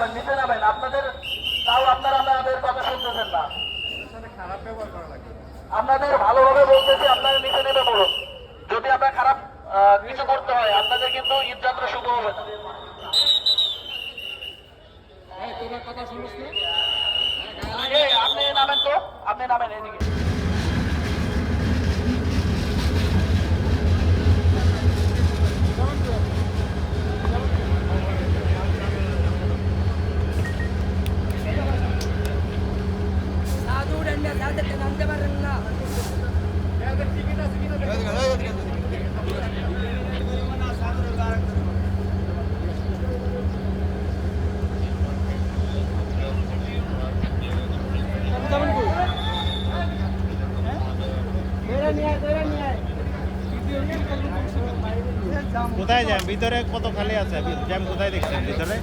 নামেন, নিচে নামেন। আপনাদের তাও আপনারা আমাদের কথা শুনতেছেন না। আপনাদের ভালোভাবে বলতেছি, আপনারা নিচে নেমে পড়ুন। যদি আপনার খারাপ কিছু করতে হয়, আপনাদের কিন্তু ঈদযাত্রা শুভ হবে না। আপনি নামেন তো, আপনি নামেন এদিকে। নামতে পারেন না। কোথায় জ্যাম? ভিতরে কত খালি আছে? জ্যাম কোথায় দেখছেন ভিতরে?